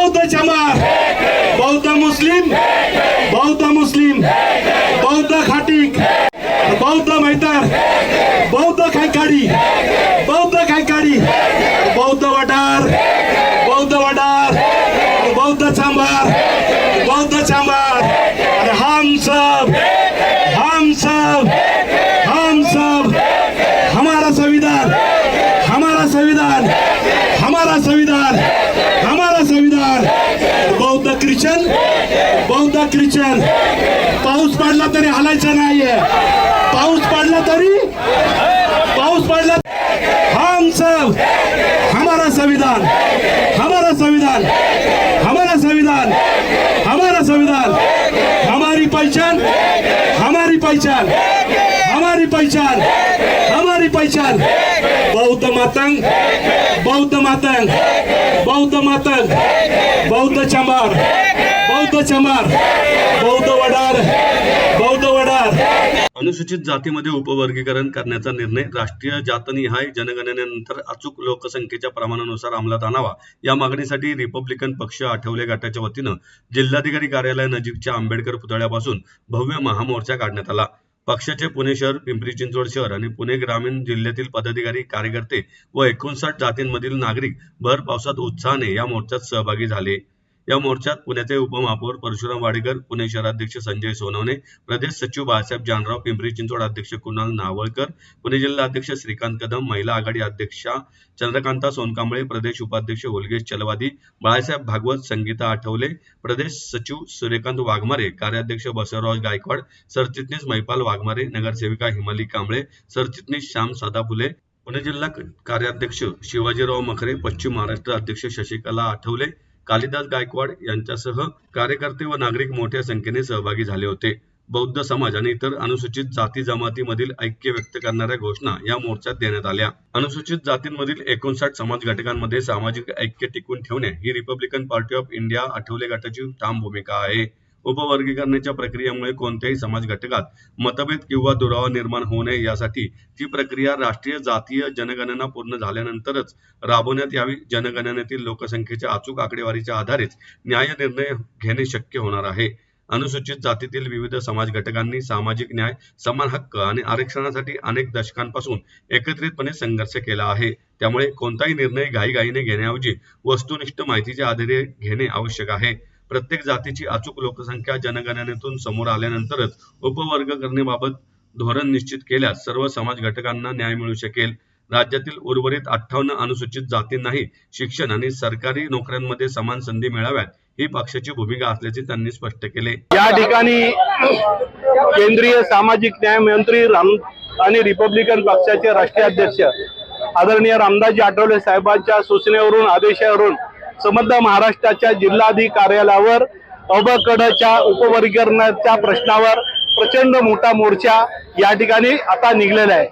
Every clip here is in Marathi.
बौद्ध चमार, बौद्ध मुस्लिम, बौद्ध मुस्लिम, बौद्ध खाटीक, बौद्ध मैतार, बौद्ध खैकाडी, बौद्ध खैकाडी, बौद्ध वडार, बौद्ध वडार, बौद्ध चांबार, बौद्ध चांबार। और हम सब हमारा संविधान, हमारा संविधान, हमारा संविधान, हमारा संविधान। बौद्ध ख्रिश्चन, बौद्ध ख्रिश्चन, पाऊस पडला तरी हलायचं नाहीये, पाऊस पडला तरी, पाऊस पडला, हम सब, हमारा संविधान, हमारा संविधान, हमारा संविधान, हमारा संविधान, हमारी पहचान, हमारी पहचान, हमारी पहचान, हमारी पहचान। बौद्ध मातंग, बौद्ध मातंग, बौद्ध मातंग, बौद्ध चमार, बौद्ध चमार, बौद्ध वडार, बौद्ध वडार। अनुसूचित जातीमध्ये उपवर्गीकरण करण्याचा निर्णय राष्ट्रीय जातनिहाय जनगणनेनंतर अचूक लोकसंख्येच्या प्रमाणानुसार अंमलात आणावा या मागणीसाठी रिपब्लिकन पक्ष आठवले गटाच्या वतीनं जिल्हाधिकारी कार्यालय नजीकच्या आंबेडकर पुतळ्यापासून भव्य महामोर्चा काढण्यात आला। पक्षाचे पुणे शहर, पिंपरी चिंचवड शहर आणि पुणे ग्रामीण जिल्ह्यातील पदाधिकारी, कार्यकर्ते व 59 जातींमधील नागरिक भर पावसात उत्साहाने या मोर्चात सहभागी झाले। या मोर्चात पुण्याचे उपमहापौर परशुराम वाडेकर, पुणे शहराध्यक्ष संजय सोनवणे, प्रदेश सचिव बाळासाहेब जानराव, पिंपरी चिंचवड अध्यक्ष कुणाल नावळकर, पुणे जिल्हा अध्यक्ष श्रीकांत कदम, महिला आघाडी अध्यक्षा चंद्रकांता सोनकांबळे, प्रदेश उपाध्यक्ष ओलगेश चलवादी, बाळासाहेब भागवत, संगीता आठवले, प्रदेश सचिव सूर्यकांत वाघमारे, कार्याध्यक्ष बसवराज गायकवाड, सरचिटणीस महिपाल वाघमारे, नगरसेविका हिमाली कांबळे, सरचिटणीस श्याम सदाफुले, पुणे जिल्हा कार्याध्यक्ष शिवाजीराव मखरे, पश्चिम महाराष्ट्र अध्यक्ष शशिकला आठवले, कालिदास गायकवाड यांच्यासह कार्यकर्ते व नागरिक मोठ्या संख्येने सहभागी झाले होते। बौद्ध समाज आणि इतर अनुसूचित जाती जमातीमधील ऐक्य व्यक्त करणाऱ्या घोषणा या मोर्चात देण्यात आल्या। अनुसूचित जातींमधील 59 समाज घटकांमध्ये सामाजिक ऐक्य टिकवून ठेवणे ही Republican party of India Athawale गटाची ठाम भूमिका आहे। उपवर्गीकरणाच्या प्रक्रियेमुळे कोणत्याही समाज घटकात मतभेद किंवा दुरावा निर्माण होऊ नये यासाठी ती प्रक्रिया राष्ट्रीय जातीय जनगणना पूर्ण झाल्यानंतरच राबवण्यात यावी। जनगणनेतील लोकसंख्येच्या अचूक आकडेवारीच्या आधारेच न्याय निर्णय घेणे शक्य होणार आहे। अनुसूचित जातीतील विविध समाज घटकांनी सामाजिक न्याय, समान हक्क आणि आरक्षणासाठी अनेक दशकांपासून एकत्रितपणे संघर्ष केला आहे। त्यामुळे कोणताही निर्णय घाईघाईने घेण्याऐवजी वस्तुनिष्ठ माहितीच्या आधारे घेणे आवश्यक आहे। प्रत्येक जातीची अचूक लोकसंख्या जनगणनेतून समोर आल्यानंतरच उपवर्गीकरणाबाबत धोरण निश्चित केल्यास सर्व समाज घटकांना न्याय मिळू शकेल। राज्यातील उर्वरित 58 अनुसूचित जातींनाही शिक्षण आणि सरकारी नोकऱ्यांमध्ये समान संधी मिळाव्यात ही पक्षाची भूमिका असल्याचे त्यांनी स्पष्ट केले। या ठिकाणी केंद्रीय सामाजिक न्याय मंत्री आणि रिपब्लिकन पक्षाचे राष्ट्रीय अध्यक्ष आदरणीय रामदासजी आठवले साहेबांच्या सूचनेवरून, आदेशावरून समग्र महाराष्ट्राच्या जिल्हाधिकारी कार्यालयावर अबकडच्या उपवर्गीकरणाच्या प्रश्नावर प्रचंड मोठा मोर्चा या ठिकाणी आता निघलेला आहे।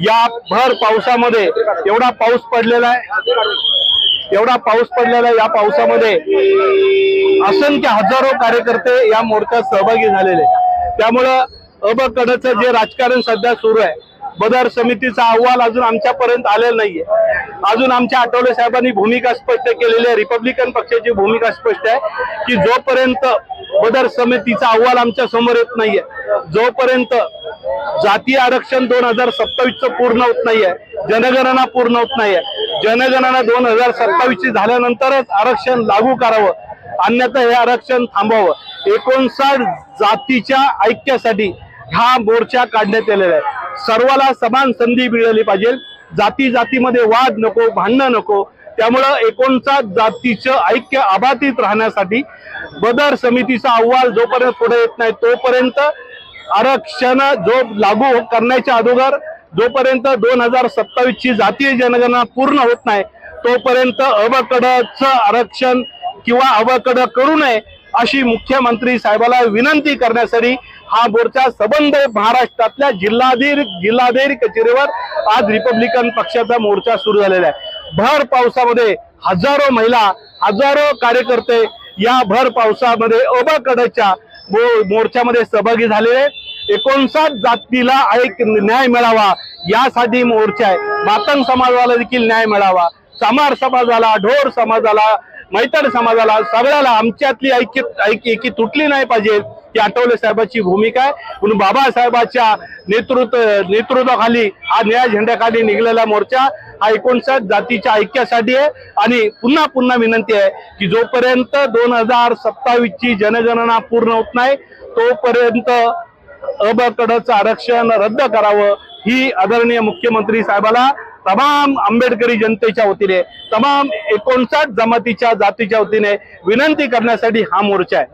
या भर पावसामध्ये एवढा पाऊस पडलेला आहे, एवढा पाऊस पडलेला आहे, या पावसामध्ये असंख्य हजारो कार्यकर्ते या मोर्चात सहभागी झालेले। त्यामुळं अबकडचं जे राजकारण सध्या सुरू आहे, बदर समितीचा अहवाल अजून आमच्यापर्यंत आलेला नाहीये। अजून आमच्या आठवले साहेबांनी भूमिका स्पष्ट केलेली आहे, रिपब्लिकन पक्षाची भूमिका स्पष्ट आहे की जोपर्यंत बदर समितीचा अहवाल आमच्या समोर येत नाहीये, जोपर्यंत जातीय आरक्षण 2027 पूर्ण होत नाहीये, जनगणना पूर्ण होत नाहीये, जनगणना 2027 झाल्यानंतरच आरक्षण लागू करावं, अन्यथा हे आरक्षण थांबवावं। 59 जातीच्या ऐक्यासाठी हा मोर्चा काढण्यात आलेला आहे। सर्वाला समान संधी मिळाली पाहिजे, जाती जातीमध्ये वाद नको, भांडणं नको। त्यामुळं 59 जातीचं ऐक्य अबाधित राहण्यासाठी बदर समितीचा अहवाल जोपर्यंत पुढे येत नाही तोपर्यंत आरक्षण जो लागू करण्याच्या अगोदर, जोपर्यंत 2027 ची जातीय जनगणना पूर्ण होत नाही तोपर्यंत अबकडचं आरक्षण किंवा अबकड करू नये अशी मुख्यमंत्री साहेबाला विनंती करण्यासाठी हा मोर्चा सबंध महाराष्ट्रातल्या जिल्हाधिकारी कचेरीवर आज रिपब्लिकन पक्षाचा मोर्चा सुरू झालेला आहे। भर पावसामध्ये हजारो महिला, हजारो कार्यकर्ते या भर पावसामध्ये अबकडच्या मोर्चामध्ये सहभागी झालेले। 59 जातीला एक न्याय मिळावा यासाठी मोर्चा आहे। मातंग समाजाला देखील न्याय मिळावा, चामार समाजाला, ढोर समाजाला, मैताड समाजाला सगळ्याला आमच्यातली एकी तुटली नाही पाहिजे ही आठवले साहेबांची भूमिका आहे. म्हणून बाबासाहेबांच्या नेतृत्वाखाली हा निळ्या झेंड्याखाली निघलेला मोर्चा हा 59 जातीच्या ऐक्यासाठी आहे. आणि पुन्हा विनंती आहे की जोपर्यंत 2027 ची जनगणना पूर्ण होत नाही तोपर्यंत अबकडचं आरक्षण रद्द करावं ही आदरणीय मुख्यमंत्री साहेबाला तमाम आंबेडकरी जनतेच्या वतीने तमाम 59 जमातीच्या जातीच्या वतीने विनंती करण्यासाठी हा मोर्चा आहे.